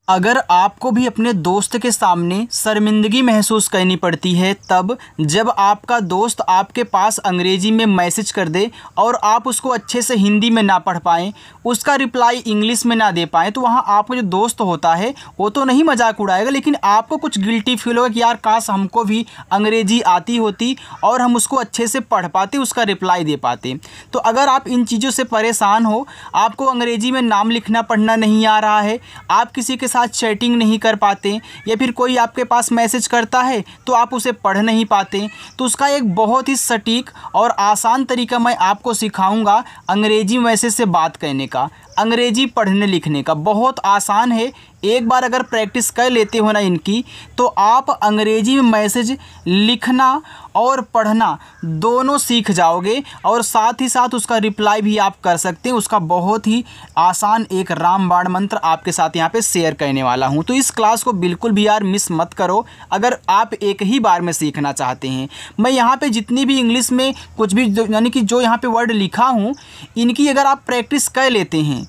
अगर आपको भी अपने दोस्त के सामने शर्मिंदगी महसूस करनी पड़ती है तब जब आपका दोस्त आपके पास अंग्रेजी में मैसेज कर दे और आप उसको अच्छे से हिंदी में ना पढ़ पाएँ, उसका रिप्लाई इंग्लिश में ना दे पाएँ, तो वहाँ आपका जो दोस्त होता है वो तो नहीं मजाक उड़ाएगा, लेकिन आपको कुछ गिल्टी फील होगा कि यार काश हमको भी अंग्रेजी आती होती और हम उसको अच्छे से पढ़ पाते, उसका रिप्लाई दे पाते। तो अगर आप इन चीज़ों से परेशान हो, आपको अंग्रेजी में नाम लिखना पढ़ना नहीं आ रहा है, आप किसी के साथ चैटिंग नहीं कर पाते, या फिर कोई आपके पास मैसेज करता है तो आप उसे पढ़ नहीं पाते, तो उसका एक बहुत ही सटीक और आसान तरीका मैं आपको सिखाऊंगा अंग्रेजी मैसेज से बात करने का, अंग्रेजी पढ़ने लिखने का। बहुत आसान है, एक बार अगर प्रैक्टिस कर लेते हो ना इनकी, तो आप अंग्रेजी में मैसेज लिखना और पढ़ना दोनों सीख जाओगे और साथ ही साथ उसका रिप्लाई भी आप कर सकते हैं। उसका बहुत ही आसान एक रामबाण मंत्र आपके साथ यहाँ पे शेयर करने वाला हूँ, तो इस क्लास को बिल्कुल भी यार मिस मत करो अगर आप एक ही बार में सीखना चाहते हैं। मैं यहाँ पे जितनी भी इंग्लिश में कुछ भी यानी कि जो यहाँ पे वर्ड लिखा हूँ, इनकी अगर आप प्रैक्टिस कर लेते हैं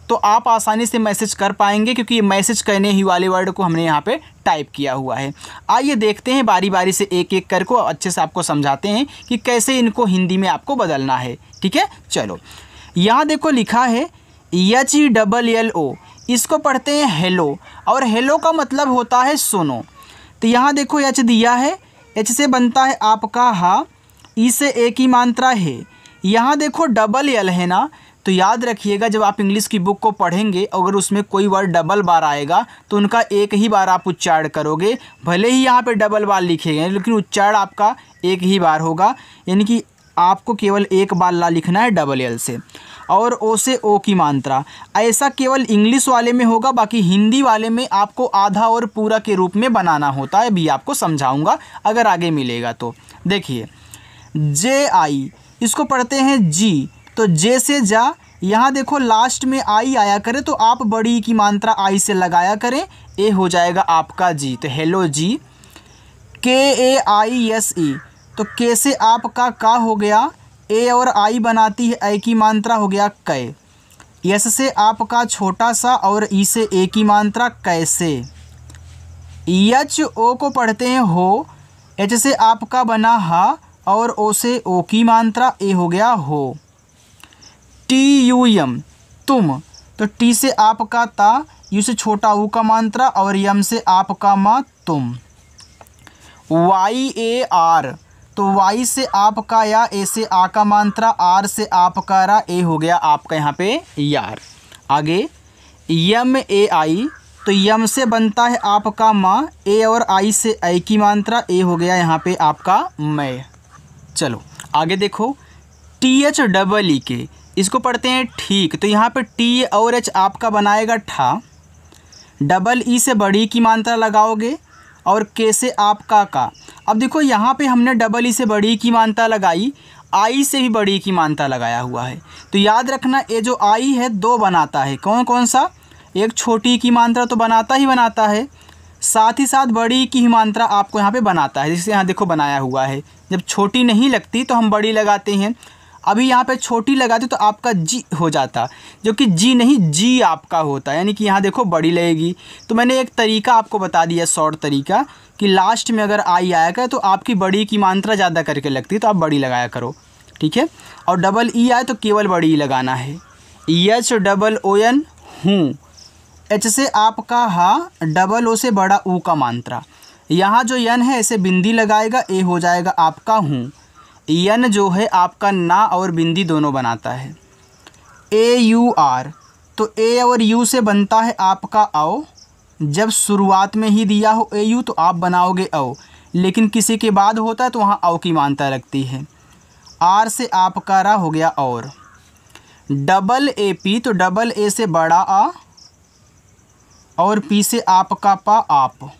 तो आप आसानी से मैसेज कर पाएंगे, क्योंकि ये मैसेज करने ही वाले वर्ड को हमने यहाँ पे टाइप किया हुआ है। आइए देखते हैं बारी बारी से एक एक करके अच्छे से आपको समझाते हैं कि कैसे इनको हिंदी में आपको बदलना है। ठीक है, चलो यहाँ देखो लिखा है HELLO, इसको पढ़ते हैं हेलो, और हेलो का मतलब होता है सुनो। तो यहाँ देखो एच दिया है, एच से बनता है आपका हा, ई से एक ही मात्रा है। यहाँ देखो डबल एल है ना, तो याद रखिएगा जब आप इंग्लिश की बुक को पढ़ेंगे अगर उसमें कोई वर्ड डबल बार आएगा तो उनका एक ही बार आप उच्चारण करोगे, भले ही यहाँ पे डबल बार लिखे गए लेकिन उच्चारण आपका एक ही बार होगा, यानी कि आपको केवल एक बार ला लिखना है डबल एल से। और ओ से ओ की मात्रा ऐसा केवल इंग्लिश वाले में होगा, बाकी हिंदी वाले में आपको आधा और पूरा के रूप में बनाना होता है, भी आपको समझाऊंगा अगर आगे मिलेगा तो। देखिए JI, इसको पढ़ते हैं जी, तो जे से जा, यहाँ देखो लास्ट में आई आया करे तो आप बड़ी की मात्रा आई से लगाया करें, ए हो जाएगा आपका जी, तो हेलो जी। KAISE, तो के से आपका का हो गया, ए और आई बनाती है ए की मात्रा हो गया कै। यस से आपका छोटा सा और ई से ए की मात्रा कैसे। HO को पढ़ते हैं हो, एच से आपका बना हा और ओ से ओ की मात्रा ए हो गया हो। TUM, तुम, तो टी से आपका ता, यू से छोटा ऊ का मात्रा और यम से आपका मा तुम। YAR, तो वाई से आपका या, ए से आ का मात्रा, आर से आपका रा, ए हो गया आपका यहाँ पे यार। आगे MAI, तो यम से बनता है आपका माँ, ए और आई से आई की मात्रा, ए हो गया यहाँ पे आपका मैं। चलो आगे देखो THEE, इसको पढ़ते हैं ठीक, तो यहाँ पे टी और एच आपका बनाएगा ठा, डबल ई से बड़ी की मात्रा लगाओगे और के से आपका का। अब देखो यहाँ पे हमने डबल ई से बड़ी की मात्रा लगाई, आई से भी बड़ी की मात्रा लगाया हुआ है, तो याद रखना ये जो आई है दो बनाता है, कौन कौन सा, एक छोटी की मात्रा तो बनाता ही बनाता है, साथ ही साथ बड़ी की ही मात्रा आपको यहाँ पे बनाता है, जिससे यहाँ देखो बनाया हुआ है। जब छोटी नहीं लगती तो हम बड़ी लगाते हैं, अभी यहाँ पे छोटी लगाते तो आपका जी हो जाता, जो कि जी नहीं जी आपका होता है, यानी कि यहाँ देखो बड़ी लगेगी। तो मैंने एक तरीका आपको बता दिया, शॉर्ट तरीका, कि लास्ट में अगर आई आया करे तो आपकी बड़ी की मात्रा ज़्यादा करके लगती है तो आप बड़ी लगाया करो, ठीक है। और डबल ई आए तो केवल बड़ी ही लगाना है। HOON, हूँ, एच से आपका हा, डबल ओ से बड़ा ऊ का मात्रा, यहाँ जो यन है ऐसे बिंदी लगाएगा, ए हो जाएगा आपका हूँ। यन जो है आपका ना और बिंदी दोनों बनाता है। AUR, तो ए और यू से बनता है आपका औ, जब शुरुआत में ही दिया हो AU तो आप बनाओगे औ, लेकिन किसी के बाद होता है तो वहाँ औ की मात्रा लगती है। आर से आपका रा हो गया और। डबल AP, तो डबल ए से बड़ा आ और पी से आपका पा आप।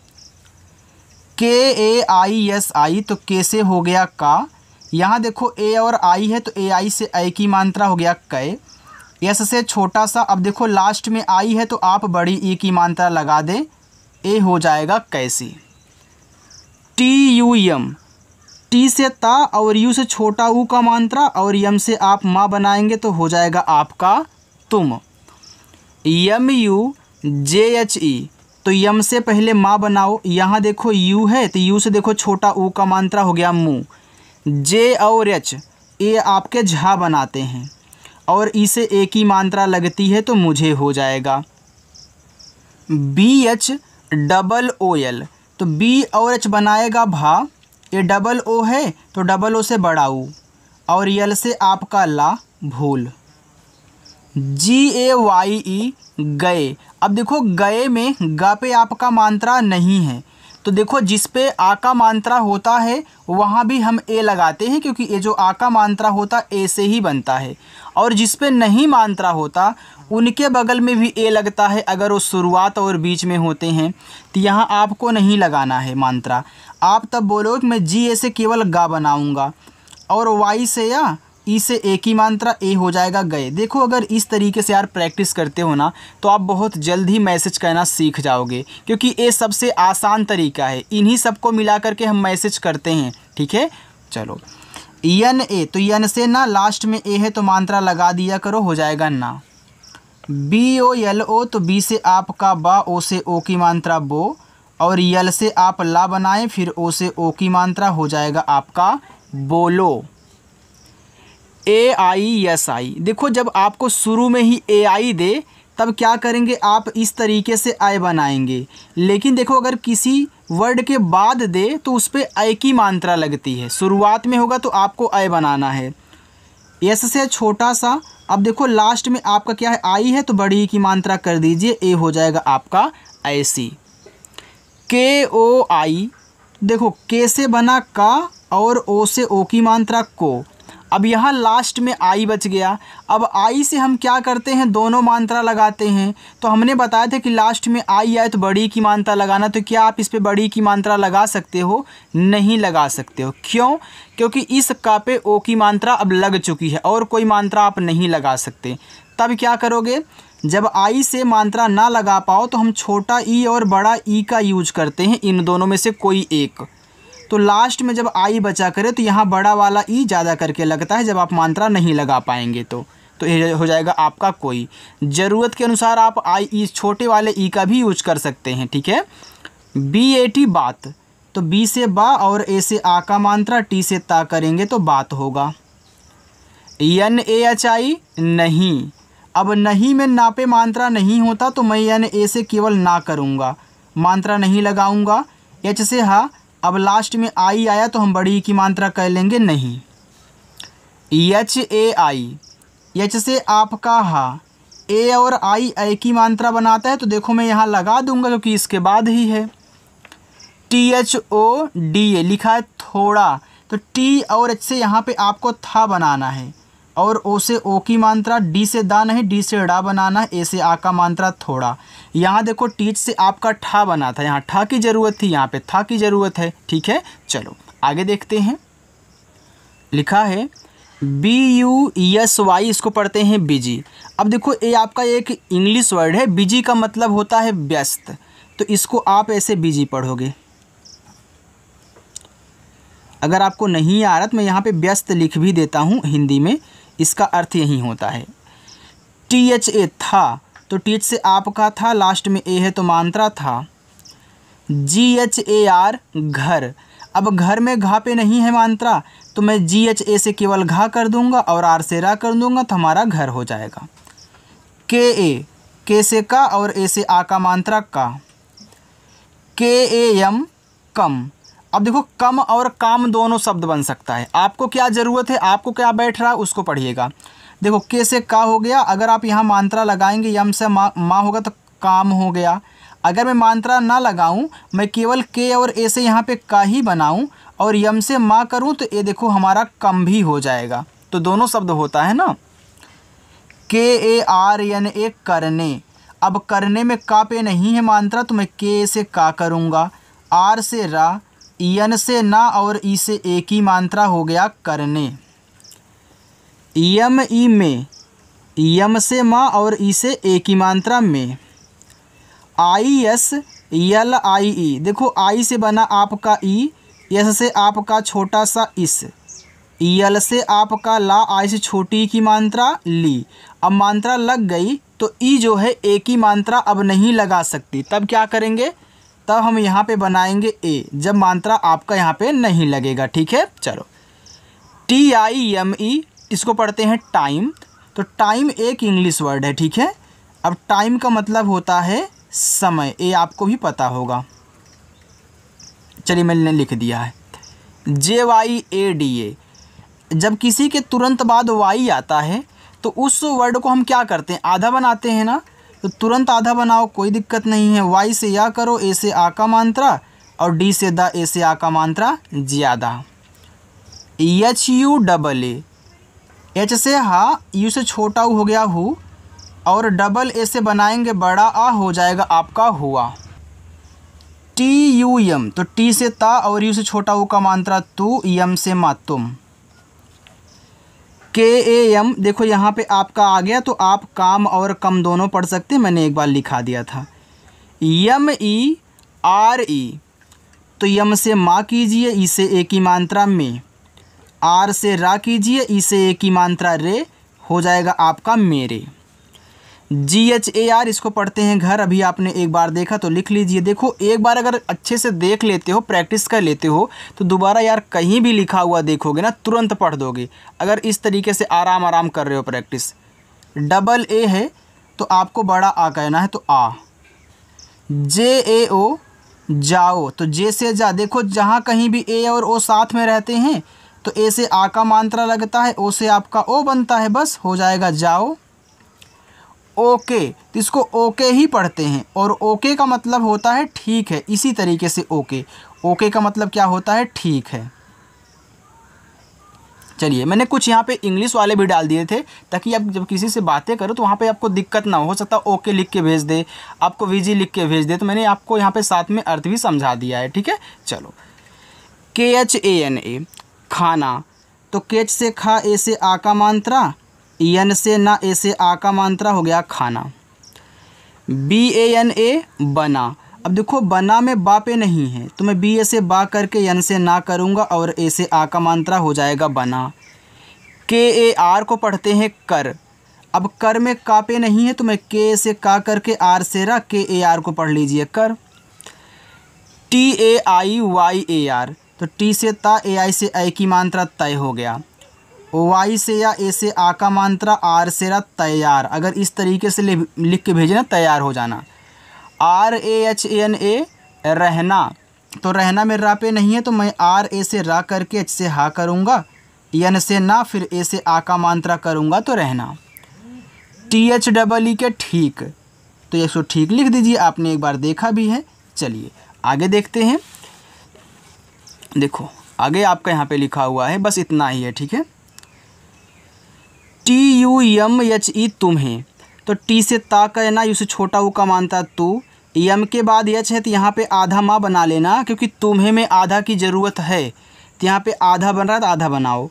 KAISI, तो के से हो गया का, यहाँ देखो ए और आई है तो AI से आई की मात्रा हो गया कै। यस से छोटा सा, अब देखो लास्ट में आई है तो आप बड़ी ई की मात्रा लगा दें, ए हो जाएगा कैसी। TUM, टी से ता और यू से छोटा ऊ का मात्रा और यम से आप माँ बनाएंगे तो हो जाएगा आपका तुम। MUJHE, तो यम से पहले माँ बनाओ। यहाँ देखो यू है तो यू से देखो छोटा ऊ का मात्रा हो गया मुँह। जे और एच ये आपके झा बनाते हैं और इसे एक ही मात्रा लगती है तो मुझे हो जाएगा। B H double O L, तो बी और एच बनाएगा भा, ये डबल ओ है तो डबल ओ से बड़ा ऊ और यल से आपका ला भूल। जी ए वाई ई गए, अब देखो गए में गा पे आपका मात्रा नहीं है तो देखो जिस पे आ का मात्रा होता है वहाँ भी हम ए लगाते हैं क्योंकि ये जो आ का मात्रा होता ए से ही बनता है, और जिस पे नहीं मात्रा होता उनके बगल में भी ए लगता है अगर वो शुरुआत और बीच में होते हैं, तो यहाँ आपको नहीं लगाना है मात्रा। आप तब बोलोगे मैं जी ए से केवल गा बनाऊँगा और वाई से या ई से एक ही मात्रा ए हो जाएगा गए। देखो अगर इस तरीके से यार प्रैक्टिस करते हो ना तो आप बहुत जल्द ही मैसेज कहना सीख जाओगे, क्योंकि ये सबसे आसान तरीका है। इन्हीं सबको मिला करके हम मैसेज करते हैं, ठीक है। चलो यन ए, तो यन से ना लास्ट में ए है तो मात्रा लगा दिया करो, हो जाएगा ना। बी ओ यल ओ, तो बी से आपका बा, ओ से ओ की मात्रा बो, और यल से आप ला बनाएं फिर ओ से ओ की मात्रा हो जाएगा आपका बोलो। ए आई एस आई, देखो जब आपको शुरू में ही ए आई दे तब क्या करेंगे आप इस तरीके से आई बनाएंगे, लेकिन देखो अगर किसी वर्ड के बाद दे तो उस पर आई की मात्रा लगती है। शुरुआत में होगा तो आपको आई बनाना है, एस से छोटा सा। अब देखो लास्ट में आपका क्या है आई है तो बड़ी की मात्रा कर दीजिए, ए हो जाएगा आपका ऐसी। के ओ आई, देखो के से बना का और ओ से ओ की मात्रा को। अब यहाँ लास्ट में आई बच गया, अब आई से हम क्या करते हैं दोनों मात्रा लगाते हैं। तो हमने बताया था कि लास्ट में आई आए तो बड़ी की मात्रा लगाना, तो क्या आप इस पे बड़ी की मात्रा लगा सकते हो? नहीं लगा सकते हो। क्यों? क्योंकि इस का पे ओ की मात्रा अब लग चुकी है और कोई मात्रा आप नहीं लगा सकते। तब क्या करोगे, जब आई से मात्रा ना लगा पाओ तो हम छोटा ई और बड़ा ई का यूज करते हैं, इन दोनों में से कोई एक। तो लास्ट में जब आई बचा करे तो यहाँ बड़ा वाला ई ज़्यादा करके लगता है जब आप मात्रा नहीं लगा पाएंगे तो ये हो जाएगा आपका कोई। ज़रूरत के अनुसार आप आई ई छोटे वाले ई का भी यूज कर सकते हैं, ठीक है। बी ए टी बात, तो बी से बा और ए से आ का मात्रा, टी से ता करेंगे तो बात होगा। एन ए एच आई नहीं, अब नहीं में ना पे मात्रा नहीं होता तो मैं एन ए से केवल ना करूँगा, मात्रा नहीं लगाऊंगा। एच से हा, अब लास्ट में आई आया तो हम बड़ी की मात्रा कर लेंगे नहीं। एच ए आई, एच से आपका हा, ए और आई ए की मात्रा बनाता है तो देखो मैं यहाँ लगा दूंगा क्योंकि इसके बाद ही है। T H O D A लिखा है थोड़ा, तो टी और एच से यहाँ पे आपको था बनाना है और ओ से ओ की मात्रा, डी से दा नहीं डी से डा बनाना है, ए से आ का मात्रा थोड़ा। यहाँ देखो टीच से आपका ठा बना था, यहाँ ठा की ज़रूरत थी, यहाँ पे था की ज़रूरत है, ठीक है। चलो आगे देखते हैं। लिखा है बी यू एस वाई, इसको पढ़ते हैं बिजी। अब देखो ये आपका एक इंग्लिश वर्ड है, बिजी का मतलब होता है व्यस्त, तो इसको आप ऐसे बिजी पढ़ोगे। अगर आपको नहीं आ रहा तो मैं यहाँ पे व्यस्त लिख भी देता हूँ हिंदी में, इसका अर्थ यही होता है। टी एच ए था, तो टी एच से आपका था, लास्ट में ए है तो मात्रा था। जी एच ए आर घर, अब घर में घा पे नहीं है मात्रा तो मैं जी एच ए से केवल घा कर दूंगा और आर से रा कर दूंगा तो हमारा घर हो जाएगा। के ए, के से का और ए से आ का मात्रा का। के ए एम कम, अब देखो कम और काम दोनों शब्द बन सकता है, आपको क्या ज़रूरत है, आपको क्या बैठ रहा है उसको पढ़िएगा। देखो के से का हो गया, अगर आप यहाँ मात्रा लगाएंगे यम से माँ होगा तो काम हो गया। अगर मैं मात्रा ना लगाऊं, मैं केवल के और ए से यहाँ पे का ही बनाऊं और यम से माँ करूं तो ये देखो हमारा कम भी हो जाएगा, तो दोनों शब्द होता है ना। के ए आर एन ए करने, अब करने में का पे नहीं है मात्रा तो मैं के से का करूँगा, आर से रा, यन से ना और ई से ए की मात्रा हो गया करने। यम ई में, यम से माँ और ई से ए की मात्रा में। आई एस यल आई ई, देखो आई से बना आपका ई, एस से आपका छोटा सा इस, यल से आपका ला, आई से छोटी की मात्रा ली। अब मात्रा लग गई तो ई जो है ए की मात्रा अब नहीं लगा सकती। तब क्या करेंगे, तब हम यहाँ पे बनाएंगे ए, जब मात्रा आपका यहाँ पे नहीं लगेगा। ठीक है, चलो TIME इसको पढ़ते हैं टाइम। तो टाइम एक इंग्लिश वर्ड है। ठीक है, अब टाइम का मतलब होता है समय, ये आपको भी पता होगा। चलिए मैंने लिख दिया है JYADA। जब किसी के तुरंत बाद वाई आता है तो उस वर्ड को हम क्या करते हैं, आधा बनाते हैं ना। तो तुरंत आधा बनाओ, कोई दिक्कत नहीं है। वाई से या करो, ए से आ का मात्रा, और डी से दा, ए से आ का मात्रा ज़्यादा। HUAA, एच से हा, यू से छोटा ऊ हो गया हु, और डबल ए से बनाएंगे बड़ा आ, हो जाएगा आपका हुआ। TUM, तो टी से ता और यू से छोटा ऊ का मात्रा तू, यम से मा तुम। KAM, देखो यहाँ पे आपका आ गया, तो आप काम और कम दोनों पढ़ सकते हैं, मैंने एक बार लिखा दिया था। MERE, तो यम से माँ कीजिए, ई से ए की मात्रा में, आर से रा कीजिए, ई से ए की मात्रा रे, हो जाएगा आपका मेरे। GHAR, इसको पढ़ते हैं घर। अभी आपने एक बार देखा तो लिख लीजिए। देखो एक बार अगर अच्छे से देख लेते हो, प्रैक्टिस कर लेते हो, तो दोबारा यार कहीं भी लिखा हुआ देखोगे ना तुरंत पढ़ दोगे, अगर इस तरीके से आराम आराम कर रहे हो प्रैक्टिस। डबल ए है तो आपको बड़ा आ कहना है, तो आ। JAO, जाओ, तो जे से जा। देखो जहाँ कहीं भी ए और ओ साथ में रहते हैं तो ए से आ का मात्रा लगता है, ओ से आपका ओ बनता है, बस हो जाएगा जाओ। ओके, तो इसको ओके ही पढ़ते हैं, और ओके का मतलब होता है ठीक है। इसी तरीके से ओके, ओके का मतलब क्या होता है, ठीक है। चलिए मैंने कुछ यहाँ पे इंग्लिश वाले भी डाल दिए थे, ताकि आप जब किसी से बातें करो तो वहाँ पे आपको दिक्कत ना हो सकता ओके लिख के भेज दे, आपको VG लिख के भेज दे, तो मैंने आपको यहाँ पे साथ में अर्थ भी समझा दिया है। ठीक है, चलो KHANA, खाना, तो केच से खा, ए से आ का मात्रा, यन से ना, ए से आ का मात्रा, हो गया खाना। BANA, बना। अब देखो बना में बा पे नहीं है, तो मैं बी ए से बा करके यन से ना करूँगा, और ए से आ का मात्रा हो जाएगा बना। KAR को पढ़ते हैं कर। अब कर में का पे नहीं है, तो मैं के से का करके आर से रा, KAR को पढ़ लीजिए कर। TAIYAR, तो टी से ता, AI से ए की मात्रा तय, हो गया। वाई से या, ए से आ का मात्रा, आर से रा, तैयार। अगर इस तरीके से लिख के भेजना, तैयार हो जाना। RAHANA, रहना, तो रहना में रा पे नहीं है, तो मैं आर ए से रा करके एच से हा करूँगा, यन से ना, फिर ए से आ का मात्रा करूँगा, तो रहना। THEE के ठीक, तो इसको ठीक लिख दीजिए, आपने एक बार देखा भी है। चलिए आगे देखते हैं। देखो आगे आपका यहाँ पे लिखा हुआ है, बस इतना ही है। ठीक है, TUMHE, तुम्हें, तो टी से ता कहना, यू से छोटा ऊ का मानता तू, यम के बाद यच है, तो यहाँ पे आधा माँ बना लेना, क्योंकि तुम्हें में आधा की ज़रूरत है, तो यहाँ पे आधा बन रहा है तो आधा बनाओ।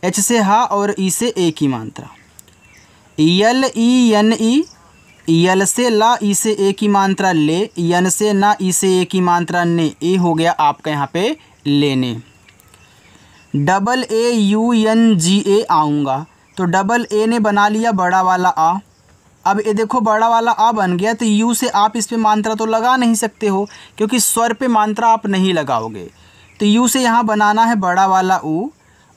एच से हा, और ई से ए की मात्रा। LENE, यल से ला, ई से ए की मात्रा ले, यन से ना, ई से ए की मात्रा ने, ए हो गया आपका यहाँ पे लेने। AAUNGA, आऊँगा, तो डबल ए ने बना लिया बड़ा वाला आ। अब ये देखो बड़ा वाला आ बन गया, तो यू से आप इस पे मात्रा तो लगा नहीं सकते हो, क्योंकि स्वर पे मात्रा आप नहीं लगाओगे। तो यू से यहाँ बनाना है बड़ा वाला ऊ,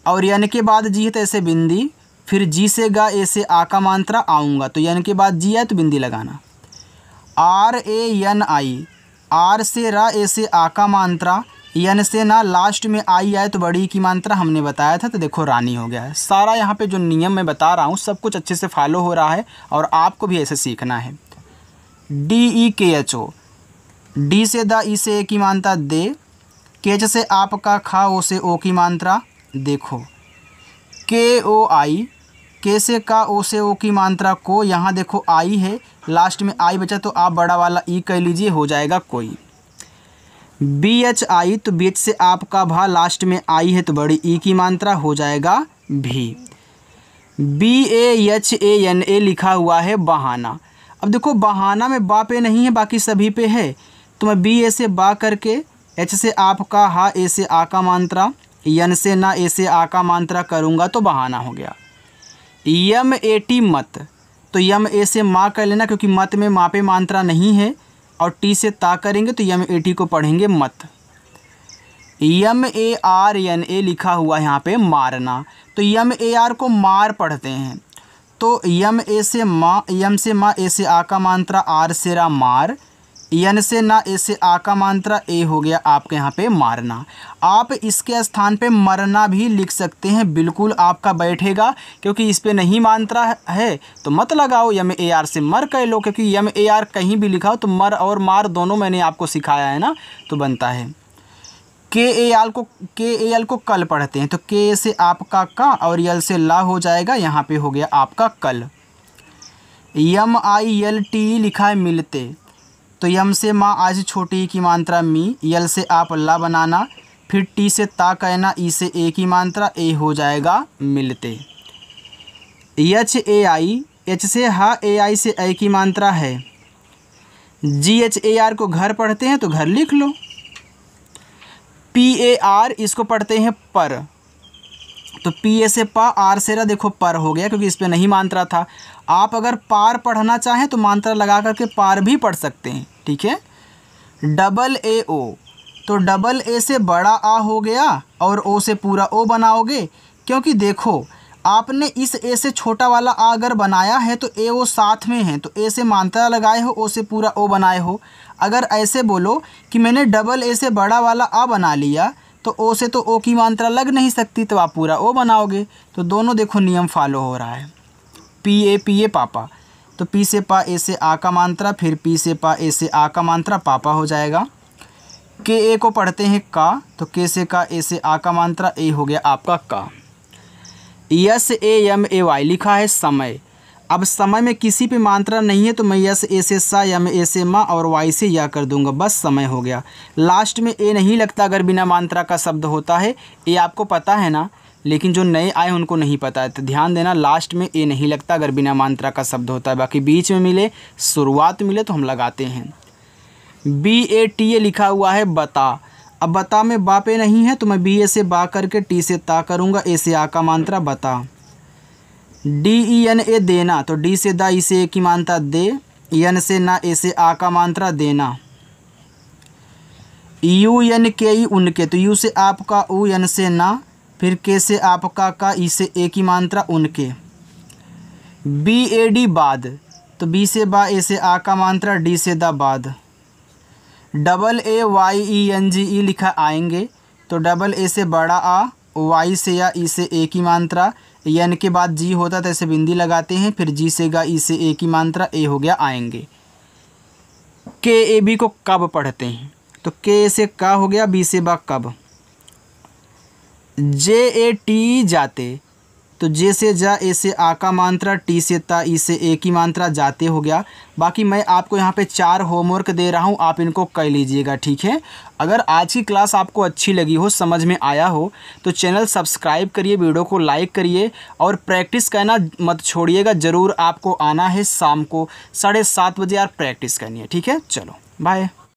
और यन के बाद जी है तो ऐसे बिंदी, फिर जी से गा, ए से आ का मात्रा, आऊँगा, तो यन के बाद जी है तो बिंदी लगाना। RANI, आर से रा, ए से आ का मात्रा, यन से ना, लास्ट में आई आए तो बड़ी की मात्रा हमने बताया था, तो देखो रानी हो गया है। सारा यहाँ पे जो नियम मैं बता रहा हूँ सब कुछ अच्छे से फॉलो हो रहा है, और आपको भी ऐसे सीखना है। DEKHO, डी से दा, ई से ए की मात्रा दे, केच से आपका खा, ओ से ओ की मात्रा देखो। KOI, के से का, ओ से ओ की मात्रा को, यहाँ देखो आई है, लास्ट में आई बचा, तो आप बड़ा वाला ई कह लीजिए, हो जाएगा कोई। BHI, तो बीच से आपका भा, लास्ट में आई है तो बड़ी ई की मात्रा, हो जाएगा भी। BAHANA लिखा हुआ है बहाना। अब देखो बहाना में बा पे नहीं है, बाकी सभी पे है, तो मैं बी ए से बा करके, एच से आपका हा, ए से आ का मात्रा, यन से ना, ए से आ का मात्रा करूँगा, तो बहाना हो गया। MAT, मत, तो यम ए से माँ कर लेना, क्योंकि मत में माँ पे मात्रा नहीं है, और टी से ता करेंगे तो यम ए टी को पढ़ेंगे मत। यम ए आर एन ए लिखा हुआ है यहाँ पे मारना, तो यम ए आर को मार पढ़ते हैं। तो यम ए से माँ, यम से माँ, ए से आ का मात्रा, आर से रा मार, यन से ना, ए से आ का मात्रा, ए हो गया आपके यहाँ पे मारना। आप इसके स्थान पे मरना भी लिख सकते हैं, बिल्कुल आपका बैठेगा, क्योंकि इस पे नहीं मात्रा है तो मत लगाओ, यम ए आर से मर कह लो, क्योंकि यम ए आर कहीं भी लिखा हो तो मर और मार दोनों मैंने आपको सिखाया है ना, तो बनता है। के ए एल को कल पढ़ते हैं, तो के से आपका का और यल से ला हो जाएगा, यहाँ पे हो गया आपका कल। यम आई एल टी लिखा है मिलते, तो यम से माँ आज छोटी की मात्रा मी, यल से आप ला बनाना, फिर टी से ता कहना, ई से ए की मात्रा, ए हो जाएगा मिलते। एच ए आई, एच से हा, ए आई से ए की मात्रा है। जी एच ए आर को घर पढ़ते हैं तो घर लिख लो। पी ए आर इसको पढ़ते हैं पर, तो पी ए से पा, आर से रा, देखो पर हो गया, क्योंकि इस पे नहीं मात्रा था। आप अगर पार पढ़ना चाहें तो मात्रा लगा करके पार भी पढ़ सकते हैं, ठीक है। डबल ए ओ, तो डबल ए से बड़ा आ हो गया और ओ से पूरा ओ बनाओगे, क्योंकि देखो आपने इस ए से छोटा वाला आ अगर बनाया है तो ए ओ साथ में है, तो ए से मात्रा लगाए हो, ओ से पूरा ओ बनाए हो। अगर ऐसे बोलो कि मैंने डबल ए से बड़ा वाला आ बना लिया, तो ओ से तो ओ की मात्रा लग नहीं सकती, तो आप पूरा ओ बनाओगे। तो दोनों देखो नियम फॉलो हो रहा है। पी ए पापा, तो पी से पा, ए से आ का मात्रा, फिर पी से पा, ए से आ का मात्रा, पापा हो जाएगा। के ए को पढ़ते हैं का, तो के से का, ए से आ का मात्रा, ए हो गया आपका का। Yes A M A Y लिखा है समय, अब समय में किसी पे मात्रा नहीं है तो मैं यस ए से सा, यम ए से मा और वाई से या कर दूंगा, बस समय हो गया। लास्ट में ए नहीं लगता अगर बिना मात्रा का शब्द होता है, ये आपको पता है ना, लेकिन जो नए आए उनको नहीं पता है, तो ध्यान देना, लास्ट में ए नहीं लगता अगर बिना मात्रा का शब्द होता है। बाकी बीच में मिले, शुरुआत मिले तो हम लगाते हैं। बी ए टी ए लिखा हुआ है बता, अब बता में बा पे नहीं है तो मैं बी ए से बा करके टी से ता करूँगा, ए से आ का मात्रा बता। डी ई एन ए देना, तो डी से दा, ई से ए की मात्रा दे, एन से ना, ए से आ का मात्रा देना। यू एन के ई उनके, तो यू से आपका, ऊ एन से ना, फिर के से आपका का, ई से ए की मात्रा उनके। बी ए डी बाद, तो बी से बा, ए से आ का मात्रा, डी से दा बाद। Double A Y E N G E लिखा आएंगे, तो डबल ए से बड़ा आ, वाई से या, ई से ए की मात्रा, एन के बाद जी होता तो ऐसे बिंदी लगाते हैं, फिर जी से गा, ई से ए की मात्रा, ए हो गया आएंगे। के ए बी को कब पढ़ते हैं, तो के से का हो गया, बी से बा कब। जे ए टी जाते, तो जे से जा, ए से आ का मात्रा, टी से ता, ई से ए की मात्रा, जाते हो गया। बाकी मैं आपको यहाँ पे 4 होमवर्क दे रहा हूँ, आप इनको कर लीजिएगा, ठीक है। अगर आज की क्लास आपको अच्छी लगी हो, समझ में आया हो, तो चैनल सब्सक्राइब करिए, वीडियो को लाइक करिए और प्रैक्टिस करना मत छोड़िएगा। ज़रूर आपको आना है, शाम को 7:30 बजे यार प्रैक्टिस करनी है, ठीक है। चलो बाय।